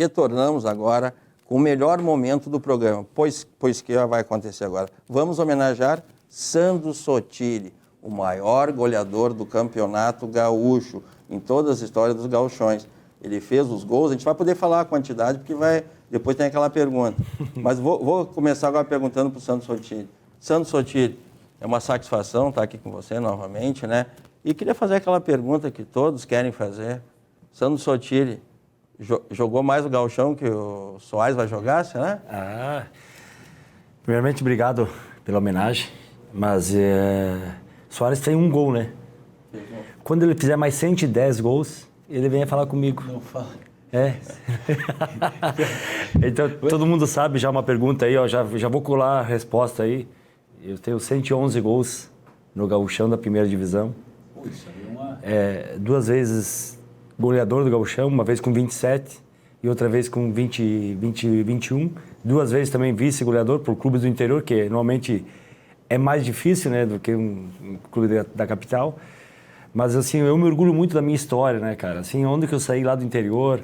retornamos agora com o melhor momento do programa, pois que vai acontecer agora. Vamos homenagear Sandro Sottile, o maior goleador do campeonato gaúcho, em todas as histórias dos gauchões. Ele fez os gols, a gente vai poder falar a quantidade, porque depois tem aquela pergunta. Mas vou começar agora perguntando para o Sandro Sottile. Sandro Sottile, é uma satisfação estar aqui com você novamente, né? E queria fazer aquela pergunta que todos querem fazer. Sandro Sottile jogou mais o gauchão que o Soares vai jogar, será? Primeiramente, obrigado pela homenagem, mas Soares tem um gol, né? Quando ele fizer mais 110 gols, ele vem falar comigo. Não fala. Então, todo mundo sabe já uma pergunta aí, ó, já vou colar a resposta aí. Eu tenho 111 gols no gauchão da primeira divisão. Isso aí é uma... 2 vezes goleador do gauchão, uma vez com 27 e outra vez com 21. 2 vezes também vice-goleador por clubes do interior, que normalmente é mais difícil, né, do que um clube da capital. Mas, assim, eu me orgulho muito da minha história, né, cara? Assim, onde que eu saí lá do interior,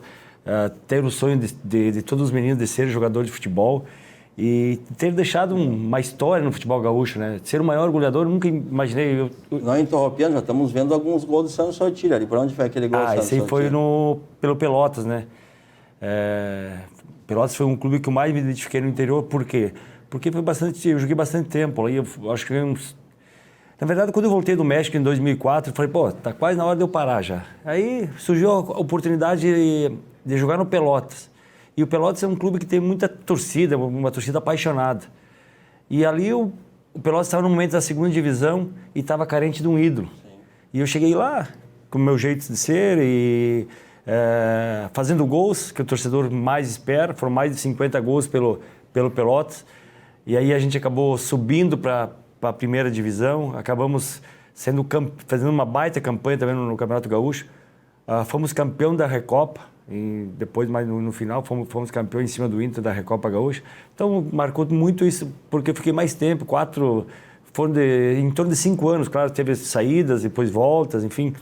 ter o sonho de todos os meninos de ser jogador de futebol e ter deixado uma história no futebol gaúcho, né? Ser o maior goleador, eu nunca imaginei. Não interrompendo, já estamos vendo alguns gols do Sandro Sottile ali. Por onde foi aquele gol do Sandro Sottile? Esse aí foi pelo Pelotas, né? Pelotas foi um clube que eu mais me identifiquei no interior. Por quê? Porque eu joguei bastante tempo. Aí eu acho que na verdade, quando eu voltei do México em 2004, eu falei, pô, tá quase na hora de eu parar já. Aí surgiu a oportunidade de jogar no Pelotas. E o Pelotas é um clube que tem muita torcida, uma torcida apaixonada. E ali o Pelotas estava no momento da segunda divisão e estava carente de um ídolo. Sim. E eu cheguei lá, com o meu jeito de ser e fazendo gols, que o torcedor mais espera. Foram mais de 50 gols pelo Pelotas. E aí a gente acabou subindo para a primeira divisão, acabamos fazendo uma baita campanha também no Campeonato Gaúcho. Fomos campeão da Recopa, e depois, mais no final, fomos campeão em cima do Inter da Recopa Gaúcha. Então, marcou muito isso, porque eu fiquei mais tempo, em torno de 5 anos, claro, teve saídas, depois voltas, enfim.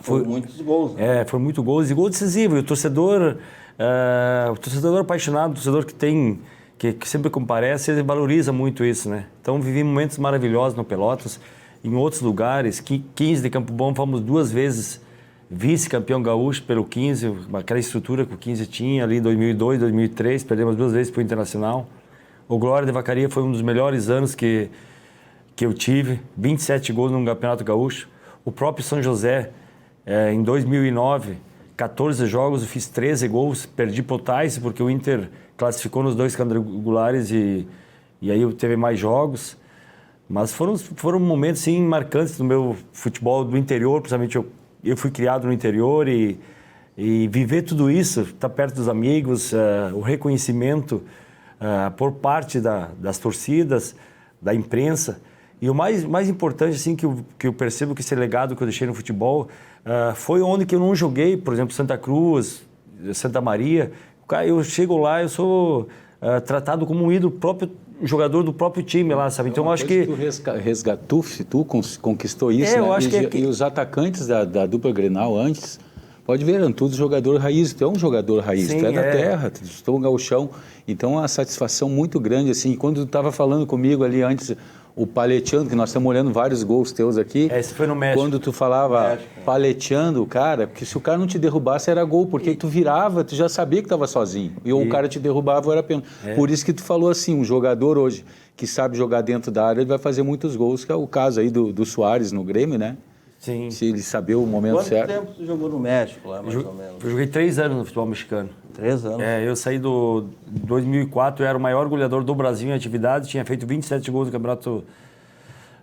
Foram muitos gols, né? Foram muitos gols, e gol decisivo. E o torcedor apaixonado, o torcedor que sempre comparece, ele valoriza muito isso, né? Então, vivi momentos maravilhosos no Pelotas, em outros lugares. 15 de Campo Bom, fomos 2 vezes vice-campeão gaúcho pelo 15, aquela estrutura que o 15 tinha ali em 2002, 2003, perdemos 2 vezes para o Internacional. O Glória de Vacaria foi um dos melhores anos que eu tive, 27 gols no Campeonato Gaúcho. O próprio São José, em 2009, 14 jogos, eu fiz 13 gols, perdi para o Tais, porque o Inter classificou nos 2 quadrangulares e aí teve mais jogos. Mas foram momentos, sim, marcantes do meu futebol do interior, principalmente eu fui criado no interior e viver tudo isso, estar perto dos amigos, o reconhecimento por parte das torcidas, da imprensa. E o mais importante, assim, que eu percebo que esse legado que eu deixei no futebol foi onde que eu não joguei, por exemplo, Santa Cruz, Santa Maria. Eu chego lá, eu sou tratado como um ídolo próprio, jogador do próprio time lá, sabe? Então, eu acho que... Tu conquistou isso, né? Eu acho E os atacantes da dupla Grenal antes, pode ver, eram todos jogador raiz. Tu é um jogador raiz, sim, tu é da terra, tu estou um gauchão. Então, é uma satisfação muito grande, assim. Quando tu estava falando comigo ali antes, o paleteando, que nós estamos olhando vários gols teus aqui. Esse foi no México. Quando tu falava paleteando o cara, porque se o cara não te derrubasse era gol, porque tu virava, tu já sabia que estava sozinho. E o cara te derrubava, era pênalti. Por isso que tu falou assim, um jogador hoje que sabe jogar dentro da área, ele vai fazer muitos gols, que é o caso aí do Soares no Grêmio, né? Sim. Se ele saber o momento certo. Quanto tempo tu jogou no México lá, mais ou menos? Eu joguei 3 anos no futebol mexicano. 3 anos? Eu saí do 2004, eu era o maior goleador do Brasil em atividade, tinha feito 27 gols no Campeonato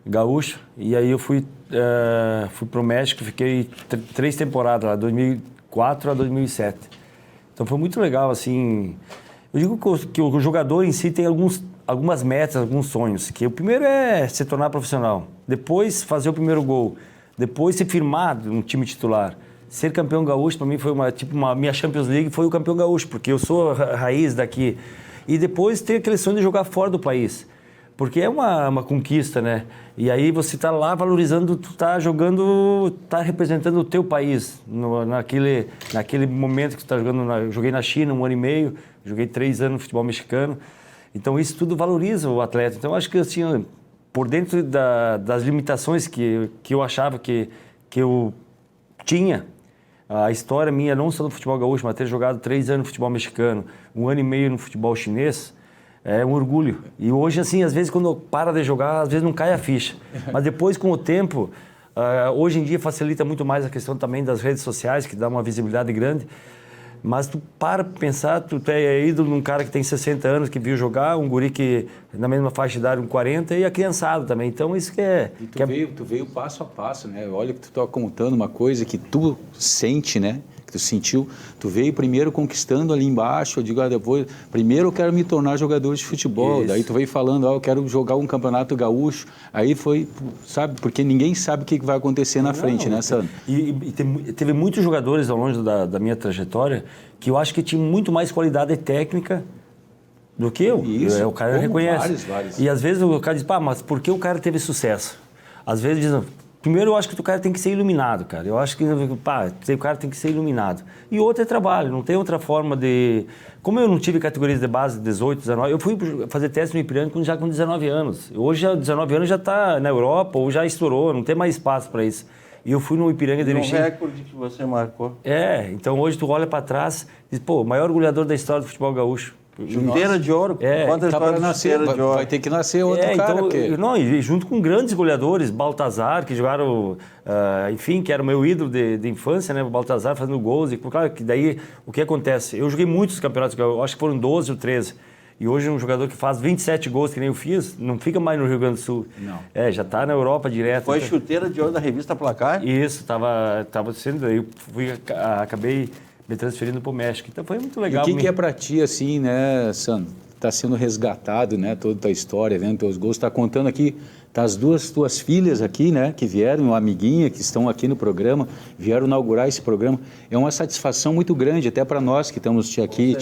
Gaúcho, e aí eu fui pro México, fiquei 3 temporadas lá, 2004 a 2007. Então foi muito legal, assim. Eu digo que o jogador em si tem algumas metas, alguns sonhos, que o primeiro é se tornar profissional, depois fazer o primeiro gol, depois se firmar no time titular. Ser campeão gaúcho para mim foi uma minha Champions League, foi o campeão gaúcho, porque eu sou raiz daqui. E depois ter aquele sonho de jogar fora do país. Porque é uma conquista, né? E aí você está lá valorizando, tu está jogando, está representando o teu país. Naquele momento que tu está jogando, eu joguei na China 1 ano e meio, joguei 3 anos no futebol mexicano. Então isso tudo valoriza o atleta. Então acho que assim, por dentro das limitações que eu achava que eu tinha, a história minha, não só no futebol gaúcho, mas ter jogado 3 anos no futebol mexicano, 1 ano e meio no futebol chinês, é um orgulho. E hoje, assim, às vezes, quando para de jogar, às vezes não cai a ficha. Mas depois, com o tempo, hoje em dia facilita muito mais a questão também das redes sociais, que dá uma visibilidade grande. Mas tu para pensar, tu é ídolo de um cara que tem 60 anos, que viu jogar, um guri que na mesma faixa de idade, um 40, e a criançada também. Então, isso que é... E tu veio passo a passo, né? Olha que tu tá contando uma coisa que tu sente, né? Que tu sentiu. Tu veio primeiro conquistando ali embaixo, eu digo, depois, primeiro eu quero me tornar jogador de futebol. Isso. Daí tu veio falando, eu quero jogar um campeonato gaúcho. Aí foi, sabe, porque ninguém sabe o que vai acontecer na frente, né, Sandro? E teve muitos jogadores ao longo da minha trajetória que eu acho que tinham muito mais qualidade técnica do que eu. Isso. O cara reconhece. Vários. E às vezes o cara diz, mas por que o cara teve sucesso? Às vezes dizem, primeiro eu acho que o cara tem que ser iluminado, cara. Eu acho que o cara tem que ser iluminado. E outro é trabalho, não tem outra forma de... Como eu não tive categorias de base 18, 19, eu fui fazer teste no Ipiranga já com 19 anos. Hoje, aos 19 anos, já está na Europa ou já estourou, não tem mais espaço para isso. E eu fui no Ipiranga de Erechim. Um recorde que você marcou. Então hoje tu olha para trás e diz, o maior goleador da história do futebol gaúcho. Chuteira de ouro. Quantas tá para nascer, de ouro? Vai ter que nascer outro cara. Então, porque... Não, e junto com grandes goleadores, Baltazar, que jogaram, enfim, que era o meu ídolo de infância, né? O Baltazar fazendo gols. E claro que daí, o que acontece? Eu joguei muitos campeonatos, eu acho que foram 12 ou 13. E hoje um jogador que faz 27 gols, que nem eu fiz, não fica mais no Rio Grande do Sul. Não. Já está na Europa direto. Foi chuteira de ouro da revista Placar? Isso, estava sendo, eu acabei me transferindo para o México. Então foi muito legal. E o que é para ti, assim, né, Sandro? Está sendo resgatado, né, toda a tua história, vendo teus gols. Está contando aqui, tá as tuas filhas aqui, né, que vieram, uma amiguinha, que estão aqui no programa, vieram inaugurar esse programa. É uma satisfação muito grande, até para nós que estamos aqui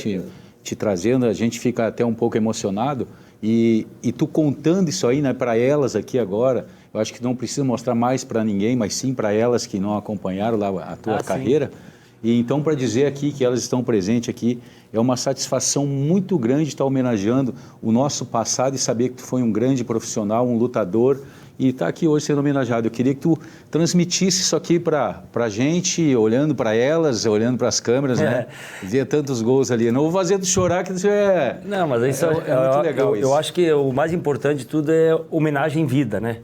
te trazendo, a gente fica até um pouco emocionado. E tu contando isso aí, né, para elas aqui agora, eu acho que não precisa mostrar mais para ninguém, mas sim para elas que não acompanharam lá a tua carreira. Sim. E então, para dizer aqui que elas estão presentes aqui, é uma satisfação muito grande estar homenageando o nosso passado e saber que tu foi um grande profissional, um lutador, e está aqui hoje sendo homenageado. Eu queria que tu transmitisse isso aqui para a gente, olhando para elas, olhando para as câmeras, né? Ver tantos gols ali. Não vou fazer tu chorar, que isso é... Não, mas isso é muito legal. Eu acho que o mais importante de tudo é homenagem em vida, né?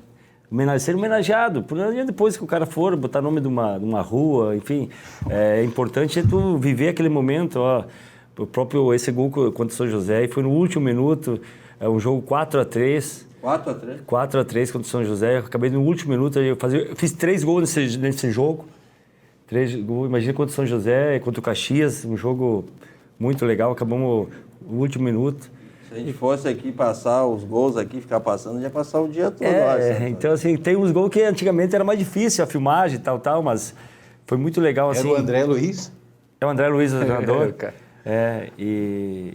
Ser homenageado, depois que o cara for, botar nome de uma rua, enfim, é importante tu viver aquele momento, o próprio esse gol contra o São José, e foi no último minuto, um jogo 4-3. 4-3? 4-3 contra o São José, eu acabei no último minuto, eu fiz 3 gols nesse jogo, 3 gols, imagina contra o São José, contra o Caxias, um jogo muito legal, acabamos no último minuto. Se a gente fosse aqui passar os gols aqui, ficar passando, ia passar o dia todo. Então assim, tem uns gols que antigamente era mais difícil, a filmagem e tal, mas foi muito legal assim. Era o André Luiz? É o André Luiz, o jogador.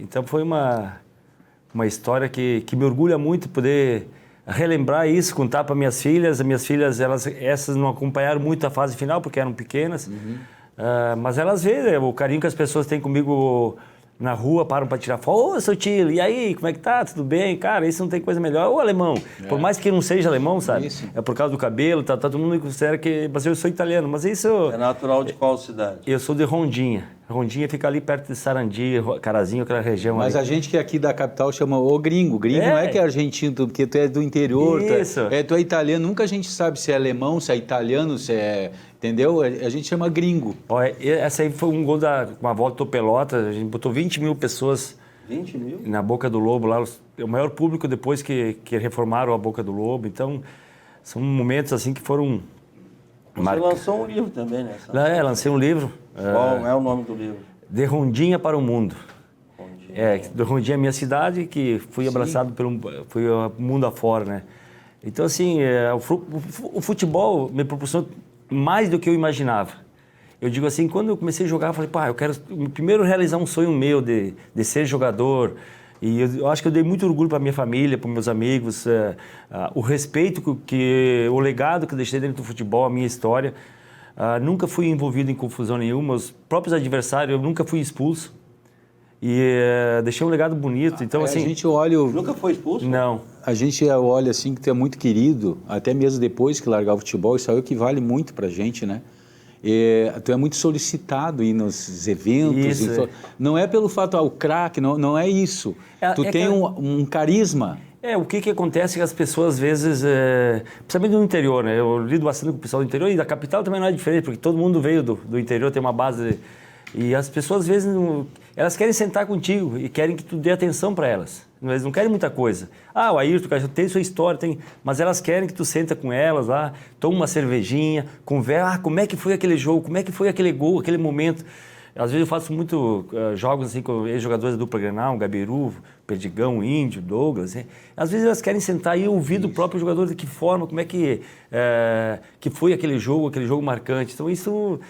Então foi uma história que me orgulha muito poder relembrar isso, contar para minhas filhas. As minhas filhas, essas não acompanharam muito a fase final, porque eram pequenas, mas elas veem o carinho que as pessoas têm comigo na rua, param para tirar foto. Ô, seu tio, e aí, como é que tá? Tudo bem? Cara, isso não tem coisa melhor. Ô, alemão, por mais que não seja alemão, sabe? Isso. É por causa do cabelo, tá, todo mundo me considera que... Mas eu sou italiano, mas isso... É natural de qual cidade? Eu sou de Rondinha. Rondinha fica ali perto de Sarandi, Carazinho, aquela região. Mas ali. A gente que é aqui da capital chama o gringo. Gringo não é que é argentino, porque tu é do interior, tu é italiano. Nunca a gente sabe se é alemão, se é italiano, se é... Entendeu? A gente chama gringo. Olha, essa aí foi um gol uma volta do Pelotas, a gente botou 20 mil pessoas 20 mil? Na Boca do Lobo, lá, o maior público depois que reformaram a Boca do Lobo. Então, são momentos assim que foram... Você lançou um livro também, né? Lancei um livro. Qual é o nome do livro? De Rondinha para o Mundo. De Rondinha é a minha cidade, que fui abraçado fui mundo afora, né? Então, assim, o futebol me proporcionou mais do que eu imaginava. Eu digo assim, quando eu comecei a jogar, eu falei, eu quero primeiro realizar um sonho meu de ser jogador, E eu acho que eu dei muito orgulho para minha família, para meus amigos, o respeito o legado que eu deixei dentro do futebol, a minha história. Nunca fui envolvido em confusão nenhuma, os próprios adversários, eu nunca fui expulso. E deixei um legado bonito. Então, assim, a gente olha... Nunca foi expulso? Não. A gente olha assim que tu é muito querido, até mesmo depois que largar o futebol, isso aí é o que vale muito pra gente, né? Tu é muito solicitado aí nos eventos. Isso, Não é pelo fato, o craque, não é isso. Tu tem um carisma. O que acontece é que as pessoas, às vezes, principalmente no interior, né? Eu lido bastante com o pessoal do interior e da capital também não é diferente, porque todo mundo veio do interior, tem uma base... E as pessoas, às vezes, elas querem sentar contigo e querem que tu dê atenção para elas. Eles não querem muita coisa. O Ayrton tem sua história, mas elas querem que tu senta com elas lá, toma uma cervejinha, conversa, como é que foi aquele jogo, como é que foi aquele gol, aquele momento. Às vezes eu faço muito jogos assim com ex-jogadores da dupla Grenal, Gabiru, Perdigão, Índio, Douglas. Hein? Às vezes elas querem sentar e ouvir do próprio jogador de que forma, como é que foi aquele jogo marcante. Então isso,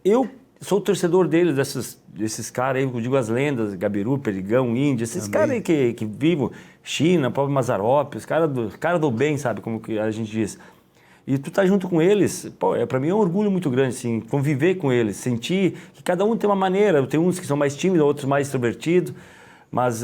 eu sou torcedor deles, desses caras aí, eu digo as lendas, Gabiru, Perdigão, Índio, esses caras aí que vivem, China, próprio Mazzaropi, os caras do bem, sabe, como que a gente diz. E tu tá junto com eles, pra mim é um orgulho muito grande, assim, conviver com eles, sentir que cada um tem uma maneira, tem uns que são mais tímidos, outros mais extrovertidos, mas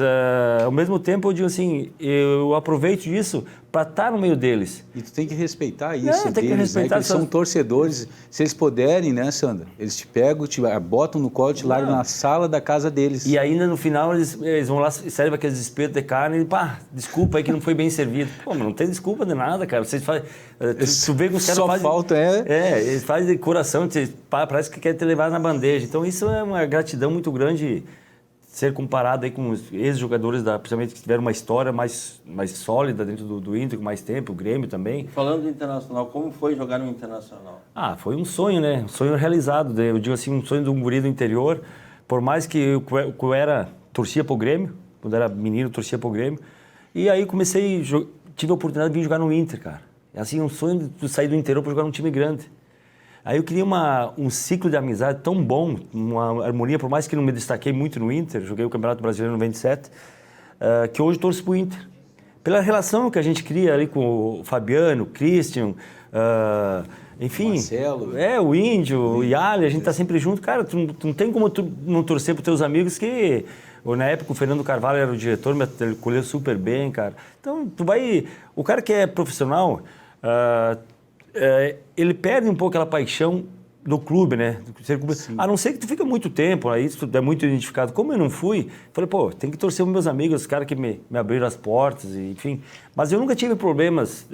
ao mesmo tempo eu digo assim, eu aproveito disso para estar no meio deles. E tu tem que respeitar isso tem que respeitar, né? Que eles são torcedores. Se eles puderem, né, Sandra? Eles te pegam, te botam no colo, te largam na sala da casa deles. E ainda no final eles vão lá, servem aqueles espetos de carne e desculpa aí que não foi bem servido. Mas não tem desculpa de nada, cara. Vocês fazem... Tu vê que os caras só fazem... falta eles fazem de coração, parece que quer te levar na bandeja. Então isso é uma gratidão muito grande... ser comparado aí com os ex-jogadores, principalmente que tiveram uma história mais sólida dentro do Inter, com mais tempo, o Grêmio também. Falando do Internacional, como foi jogar no Internacional? Foi um sonho, né? Um sonho realizado. Eu digo assim, um sonho de um guri do interior. Por mais que eu torcia pro Grêmio, quando era menino, torcia pro Grêmio. E aí tive a oportunidade de vir jogar no Inter, cara. É assim, um sonho de sair do interior para jogar num time grande. Aí eu queria um ciclo de amizade tão bom, uma harmonia, por mais que não me destaquei muito no Inter, joguei o Campeonato Brasileiro em 97, que hoje torço pro Inter. Pela relação que a gente cria ali com o Fabiano, o Christian, enfim... Marcelo. O Índio, o Yali, a gente tá sempre junto. Cara, tu não tem como tu não torcer pros teus amigos que... Na época o Fernando Carvalho era o diretor, me acolheu super bem, cara. Então, o cara que é profissional... ele perde um pouco aquela paixão do clube, né? A não ser que tu fica muito tempo, aí tu é muito identificado. Como eu não fui, falei, tem que torcer os meus amigos, os caras que me abriram as portas, enfim. Mas eu nunca tive problemas,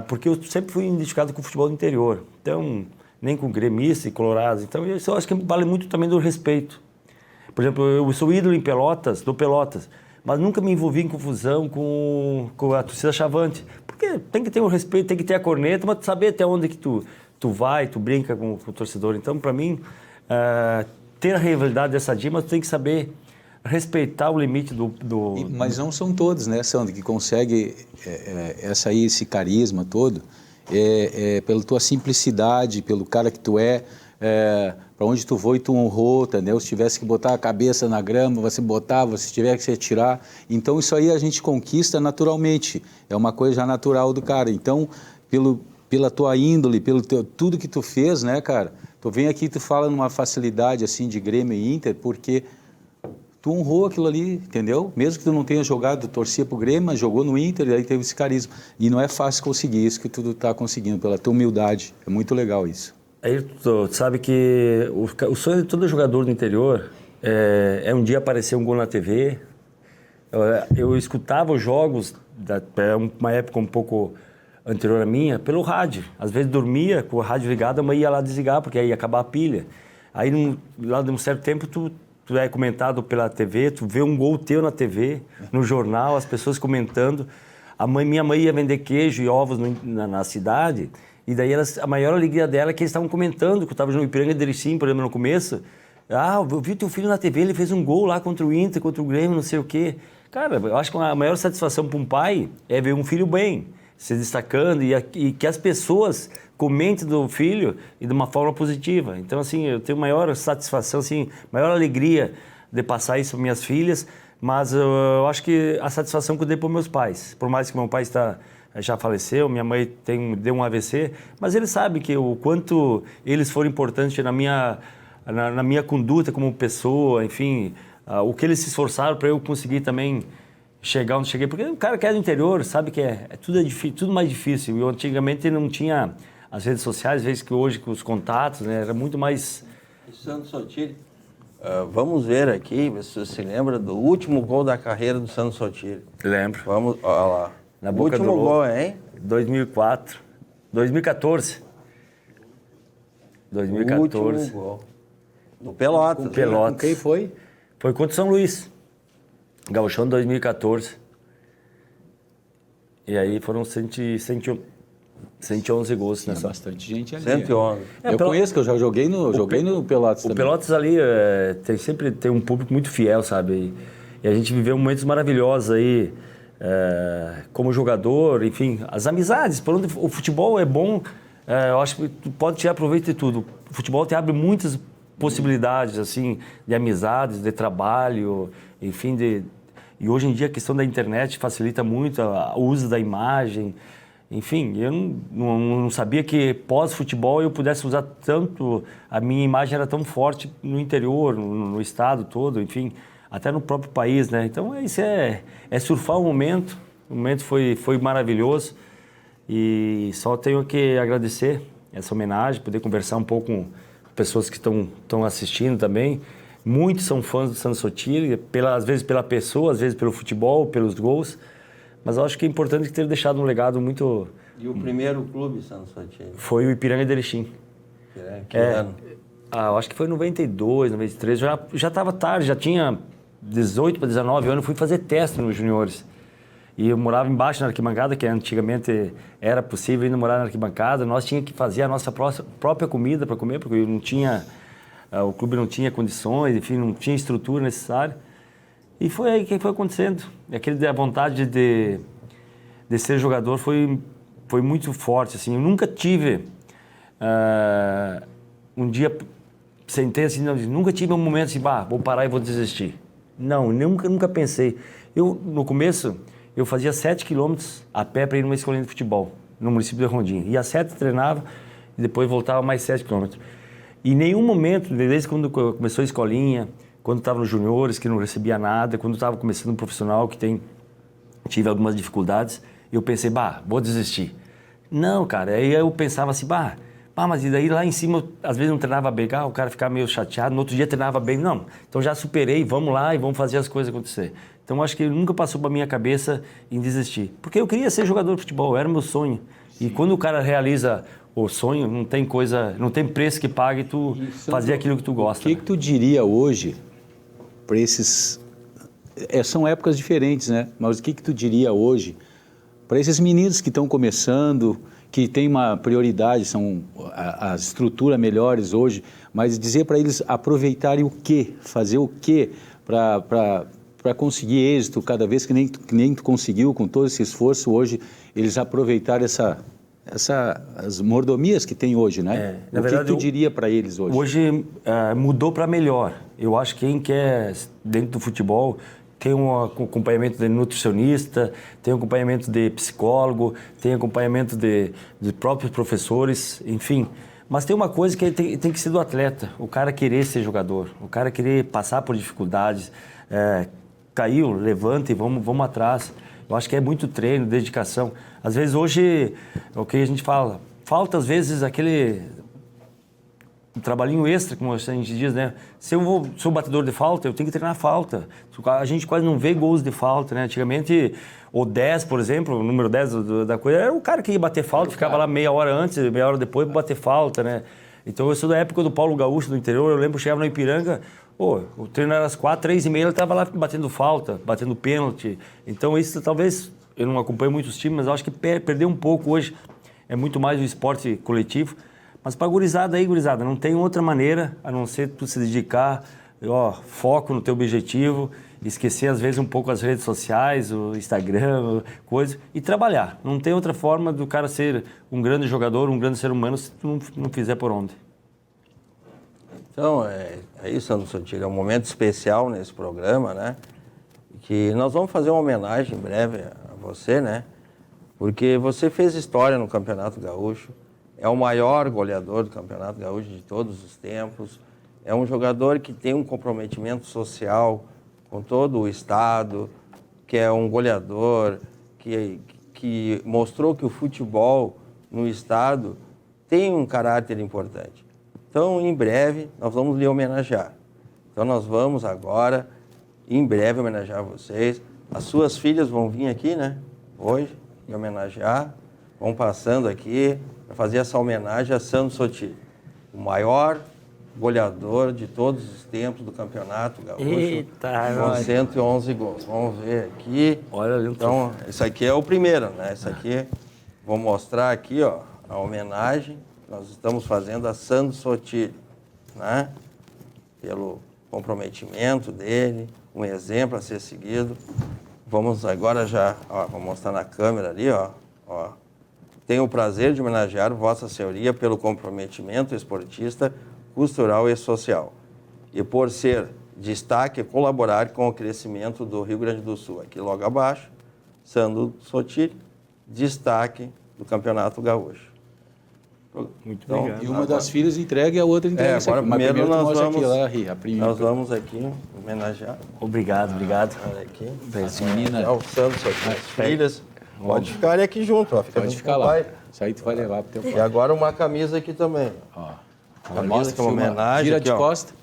porque eu sempre fui identificado com o futebol do interior. Então, nem com gremistas e colorados. Então, isso eu acho que vale muito também do respeito. Por exemplo, eu sou ídolo em Pelotas, do Pelotas, mas nunca me envolvi em confusão com a torcida chavante. Porque tem que ter o respeito, tem que ter a corneta, mas saber até onde que tu vai, tu brinca com o torcedor. Então, para mim, ter a rivalidade dessa dia, mas tu tem que saber respeitar o limite Mas não são todos, né, Sandro, que conseguem esse carisma todo, pela tua simplicidade, pelo cara que tu para onde tu foi, tu honrou, entendeu? Se tivesse que botar a cabeça na grama, você botava, se tivesse que tirar. Então, isso aí a gente conquista naturalmente. É uma coisa já natural do cara. Então, pela tua índole, tudo que tu fez, né, cara? Tu vem aqui e tu fala numa facilidade, assim, de Grêmio e Inter, porque tu honrou aquilo ali, entendeu? Mesmo que tu não tenha jogado, tu torcia pro Grêmio, mas jogou no Inter e aí teve esse carisma. E não é fácil conseguir isso que tu tá conseguindo, pela tua humildade. É muito legal isso. Aí tu sabe que o sonho de todo jogador do interior é um dia aparecer um gol na TV. Eu escutava os jogos, uma época um pouco anterior à minha, pelo rádio. Às vezes dormia com o rádio ligado, mas ia lá desligar, porque aí ia acabar a pilha. Aí, lá de um certo tempo, tu é comentado pela TV, tu vê um gol teu na TV, no jornal, as pessoas comentando. Minha mãe ia vender queijo e ovos na cidade. E daí a maior alegria dela é que eles estavam comentando, que eu estava no Ipiranga de Erechim, por exemplo, no começo. Eu vi teu filho na TV, ele fez um gol lá contra o Inter, contra o Grêmio, não sei o quê. Cara, eu acho que a maior satisfação para um pai é ver um filho bem, se destacando e que as pessoas comentem do filho e de uma forma positiva. Então, assim, eu tenho maior satisfação, assim, maior alegria de passar isso para minhas filhas, Mas eu acho que a satisfação que eu dei para meus pais, por mais que meu pai já faleceu, minha mãe deu um AVC, mas eles sabem que o quanto eles foram importantes na minha conduta como pessoa, enfim, o que eles se esforçaram para eu conseguir também chegar onde cheguei. Porque o cara que é do interior sabe que tudo difícil, tudo mais difícil. Eu antigamente não tinha as redes sociais, às vezes que hoje com os contatos, né, era muito mais... Sandro Sotile, vamos ver aqui, você se lembra do último gol da carreira do Sandro Sotile? Lembro. Vamos, olha lá. Na boca último do lobo. gol, hein? 2004. 2014. 2014. O último gol. Do Pelotas. Com Pelotas. Com quem foi? Foi contra o São Luís. Gauchão 2014. E aí foram 111 gols Tinha nessa. bastante gente ali. 111. Eu conheço, que eu já joguei no Pelotas O também. Pelotas ali sempre tem um público muito fiel, sabe? E a gente viveu momentos maravilhosos aí, como jogador, enfim, as amizades. Por onde o futebol é bom, eu acho que tu pode tirar proveito de tudo. O futebol te abre muitas possibilidades, assim, de amizades, de trabalho, enfim, e hoje em dia a questão da internet facilita muito o uso da imagem. Enfim, eu não sabia que pós-futebol eu pudesse usar tanto, a minha imagem era tão forte no interior, no estado todo, enfim, até no próprio país, né? Então isso é surfar o momento foi maravilhoso e só tenho que agradecer essa homenagem, poder conversar um pouco com pessoas que estão assistindo também. Muitos são fãs do Sandro Sotile, às vezes pela pessoa, às vezes pelo futebol, pelos gols. Mas eu acho que é importante ter deixado um legado muito... E o primeiro clube, Sandro Sotile? Foi o Ipiranga de Erechim. Que ano? Eu acho que foi em 92, 93. Já estava tarde, já tinha 18 para 19 anos. Fui fazer teste nos juniores. E eu morava embaixo na arquibancada, que antigamente era possível ainda morar na arquibancada. Nós tínhamos que fazer a nossa própria comida para comer, porque não tinha... O clube não tinha condições, enfim, não tinha estrutura necessária. E foi aí que foi acontecendo. A vontade de ser jogador foi muito forte, assim. Eu nunca tive um dia, sentei assim, nunca tive um momento assim, vou parar e vou desistir. Não, nunca pensei. No começo, eu fazia 7 quilômetros a pé para ir numa escolinha de futebol, no município de Rondinha. Ia 7, treinava, e depois voltava mais 7 quilômetros. E em nenhum momento, desde quando começou a escolinha, quando estava nos juniores, que não recebia nada, quando estava começando um profissional que tive algumas dificuldades, eu pensei, vou desistir. Não, cara, aí eu pensava assim, mas e daí lá em cima, às vezes não treinava bem, o cara ficava meio chateado, no outro dia treinava bem, não, então já superei, vamos lá e vamos fazer as coisas acontecer. Então acho que nunca passou para minha cabeça em desistir, porque eu queria ser jogador de futebol, era o meu sonho. Sim. E quando o cara realiza o sonho, não tem preço que pague tu fazer aquilo que tu gosta. O que tu diria hoje para esses... são épocas diferentes, né? Mas o que tu diria hoje para esses meninos que estão começando, que têm uma prioridade, são a estrutura melhores hoje, mas dizer para eles aproveitarem o quê? Fazer o quê para conseguir êxito cada vez que nem tu conseguiu com todo esse esforço hoje, eles aproveitarem as mordomias que tem hoje, né? Na verdade, que tu diria para eles hoje? Hoje mudou para melhor. Eu acho que quem quer, dentro do futebol, tem um acompanhamento de nutricionista, tem um acompanhamento de psicólogo, tem acompanhamento de próprios professores, enfim. Mas tem uma coisa que tem que ser do atleta, o cara querer ser jogador, o cara querer passar por dificuldades, caiu, levanta e vamos atrás. Eu acho que é muito treino, dedicação. Às vezes hoje, o que a gente fala, falta às vezes aquele trabalhinho extra, como a gente diz, né? Se eu sou batedor de falta, eu tenho que treinar falta. A gente quase não vê gols de falta, né? Antigamente, o 10, por exemplo, o número 10 da coisa, era o cara que ia bater falta, ficava lá meia hora antes, meia hora depois para bater falta, né? Então eu sou da época do Paulo Gaúcho, do interior, eu lembro que eu chegava no Ipiranga, o treino era às 4, 3h30, ele estava lá batendo falta, batendo pênalti. Então isso talvez, eu não acompanho muitos times, mas eu acho que perdeu um pouco hoje, é muito mais o esporte coletivo. Mas para gurizada, não tem outra maneira a não ser tu se dedicar, foco no teu objetivo, esquecer às vezes um pouco as redes sociais, o Instagram, coisa, e trabalhar. Não tem outra forma do cara ser um grande jogador, um grande ser humano, se tu não fizer por onde. Então, é isso, Sandro Sotile, é um momento especial nesse programa, né? que nós vamos fazer uma homenagem em breve a você, né? Porque você fez história no Campeonato Gaúcho, é o maior goleador do Campeonato Gaúcho de todos os tempos, é um jogador que tem um comprometimento social com todo o Estado, que é um goleador, que mostrou que o futebol no Estado tem um caráter importante. Então, em breve, nós vamos lhe homenagear. Então, nós vamos agora, em breve, homenagear vocês. As suas filhas vão vir aqui, né? Hoje, e homenagear. Vão passando aqui para fazer essa homenagem a Sandro Sotile, o maior goleador de todos os tempos do Campeonato Gaúcho. Eita, com 111 gols. Vamos ver aqui. Olha ali. Então, esse aqui é o primeiro, né? Esse aqui, vou mostrar aqui, ó, a homenagem que nós estamos fazendo a Sandro Sotile, né? Pelo comprometimento dele, um exemplo a ser seguido. Vamos agora já, ó, vou mostrar na câmera ali, ó. Tenho o prazer de homenagear Vossa Senhoria pelo comprometimento esportista, cultural e social. E por ser destaque e colaborar com o crescimento do Rio Grande do Sul. Aqui logo abaixo, Sandro Sotile, destaque do Campeonato Gaúcho. Muito Então, obrigado. E uma das filhas entrega e a outra entrega. agora primeiro nós nós vamos aqui homenagear. Obrigado. Olha aqui. Essa menina. É o Sandro Sotile. As filhas. Pode ficar aqui junto, ó. Pode ficar lá. Isso aí tu vai levar pro teu E pai. agora uma camisa aqui também. Ó. Camisa que é uma homenagem. Tira aqui, de ó. costa.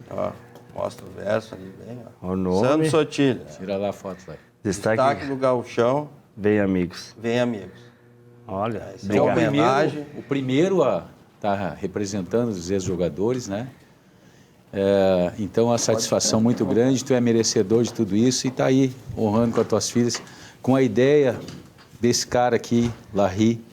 Ó, mostra o verso ali bem, ó. O nome. Sandro Sotile. Tira lá a foto, vai. Destaque do gauchão, Bem, amigos. vem amigos. Olha, Esse é o obrigado. homenagem. O primeiro a estar representando os ex-jogadores, né? Então, a satisfação muito grande, tu é merecedor de tudo isso e está aí honrando com as tuas filhas, com a ideia desse cara aqui, Larry,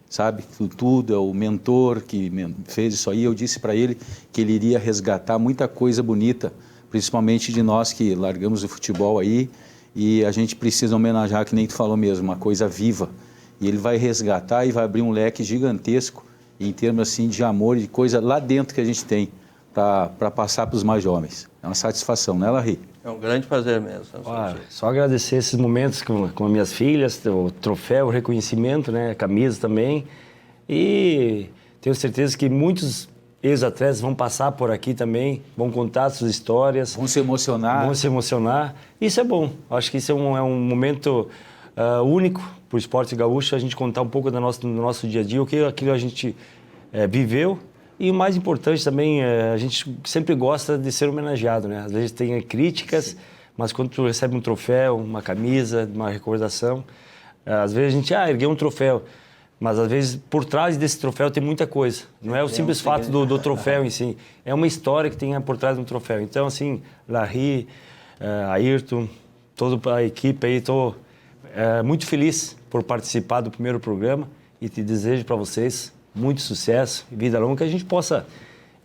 sabe? Tudo, é o mentor que fez isso aí. Eu disse para ele que ele iria resgatar muita coisa bonita, principalmente de nós que largamos o futebol aí, e a gente precisa homenagear, que nem tu falou mesmo, uma coisa viva. E ele vai resgatar e vai abrir um leque gigantesco em termos assim de amor e de coisa lá dentro que a gente tem para passar para os mais jovens. É uma satisfação, né, Larry? É um grande prazer mesmo. Sandro Sotile. Só agradecer esses momentos com as minhas filhas, o troféu, o reconhecimento, né, a camisa também. E tenho certeza que muitos ex-atletas vão passar por aqui também, vão contar suas histórias. Vão se emocionar. Vão se emocionar. Isso é bom. Acho que isso é um momento único para o esporte gaúcho, a gente contar um pouco do nosso dia a dia, aquilo a gente viveu. E o mais importante também, a gente sempre gosta de ser homenageado, né? Às vezes tem críticas, sim, mas quando tu recebe um troféu, uma camisa, uma recordação, às vezes a gente, ergueu um troféu, mas às vezes por trás desse troféu tem muita coisa. Não é o simples fato do troféu em si, é uma história que tem por trás do troféu. Então, assim, Larry, Ayrton, toda a equipe aí, estou muito feliz por participar do primeiro programa e te desejo para vocês muito sucesso e vida longa, que a gente possa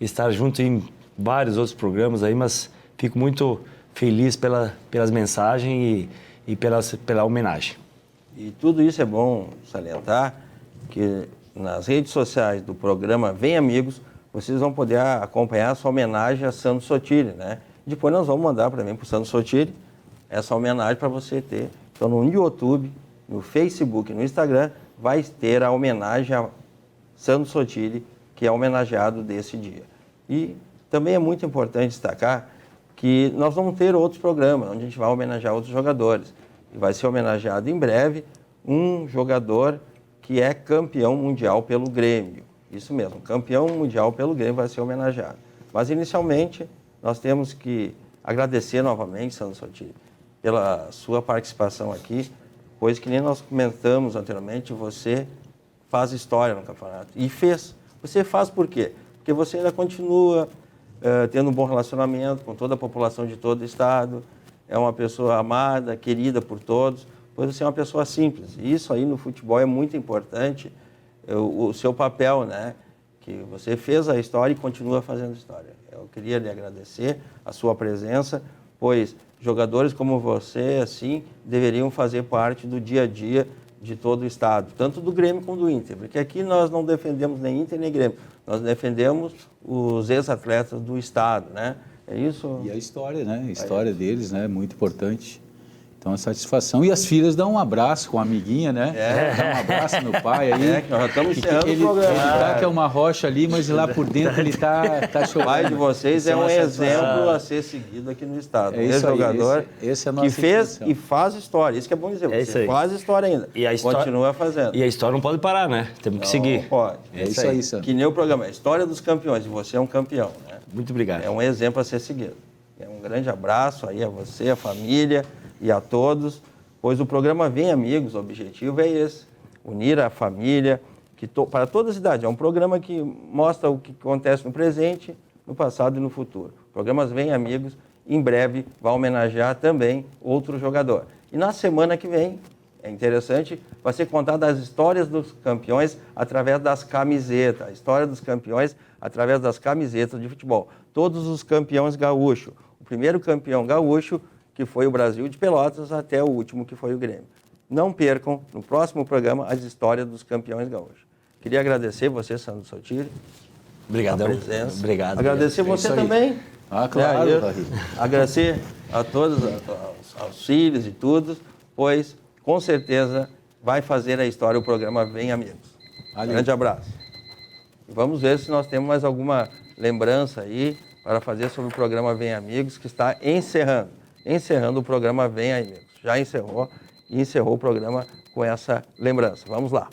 estar junto em vários outros programas aí, mas fico muito feliz pelas mensagens e pela homenagem. E tudo isso é bom salientar, que nas redes sociais do programa Vem Amigos, vocês vão poder acompanhar a sua homenagem a Sandro Sotile, né? Depois nós vamos mandar para o Sandro Sotile essa homenagem para você ter. Então no YouTube, no Facebook, no Instagram, vai ter a homenagem a Sandro Sotile, que é homenageado desse dia. E também é muito importante destacar que nós vamos ter outros programas, onde a gente vai homenagear outros jogadores. E vai ser homenageado em breve um jogador que é campeão mundial pelo Grêmio. Isso mesmo, campeão mundial pelo Grêmio vai ser homenageado. Mas inicialmente nós temos que agradecer novamente, Sandro Sotile, pela sua participação aqui, pois que nem nós comentamos anteriormente, você faz história no campeonato. E fez. Você faz por quê? Porque você ainda continua tendo um bom relacionamento com toda a população de todo o estado, é uma pessoa amada, querida por todos, pois você é uma pessoa simples. E isso aí no futebol é muito importante, o seu papel, né? Que você fez a história e continua fazendo história. Eu queria lhe agradecer a sua presença, pois jogadores como você, assim, deveriam fazer parte do dia a dia de todo o estado, tanto do Grêmio como do Inter, porque aqui nós não defendemos nem Inter nem Grêmio, nós defendemos os ex-atletas do estado, né? É isso? E a história, né? A história deles, né? Muito importante. Então, a satisfação. E as filhas dão um abraço com a amiguinha, né? Dá um abraço no pai aí. Que nós já estamos encerrando Ele o programa. tá que é uma rocha ali, mas lá por dentro ele tá O chorando. pai de vocês Isso é um uma satisfação. exemplo a ser seguido aqui no estado. É isso aí, Ex-jogador esse é a nossa que fez intenção. e faz história. Isso que é bom dizer. É isso Você aí. faz história ainda. E a história- Continua fazendo. E a história não pode parar, né? Temos que Não seguir. pode. É isso aí, Sandro. Que nem o programa. A história dos campeões. E você é um campeão, né? Muito obrigado. É um exemplo a ser seguido. Um grande abraço aí a você, a família e a todos, pois o programa Vem Amigos, o objetivo é esse, unir a família, para toda a cidade. É um programa que mostra o que acontece no presente, no passado e no futuro. O programa Vem Amigos, em breve, vai homenagear também outro jogador. E na semana que vem, é interessante, vai ser contada as histórias dos campeões através das camisetas. A história dos campeões através das camisetas de futebol. Todos os campeões gaúchos. O primeiro campeão gaúcho, que foi o Brasil de Pelotas, até o último, que foi o Grêmio. Não percam, no próximo programa, as histórias dos campeões gaúchos. Queria agradecer você, Sandro Sotiri, Obrigadão. a presença. Obrigado. Agradecer você isso aí. também. Ah, claro, Né, Raí. agradecer a todos, aos filhos e tudo, pois, com certeza, vai fazer a história o programa Vem Amigos. Valeu. Grande abraço. E vamos ver se nós temos mais alguma lembrança aí para fazer sobre o programa Vem Amigos, que está encerrando o programa Vem Amigos. Já encerrou e encerrou o programa com essa lembrança. Vamos lá.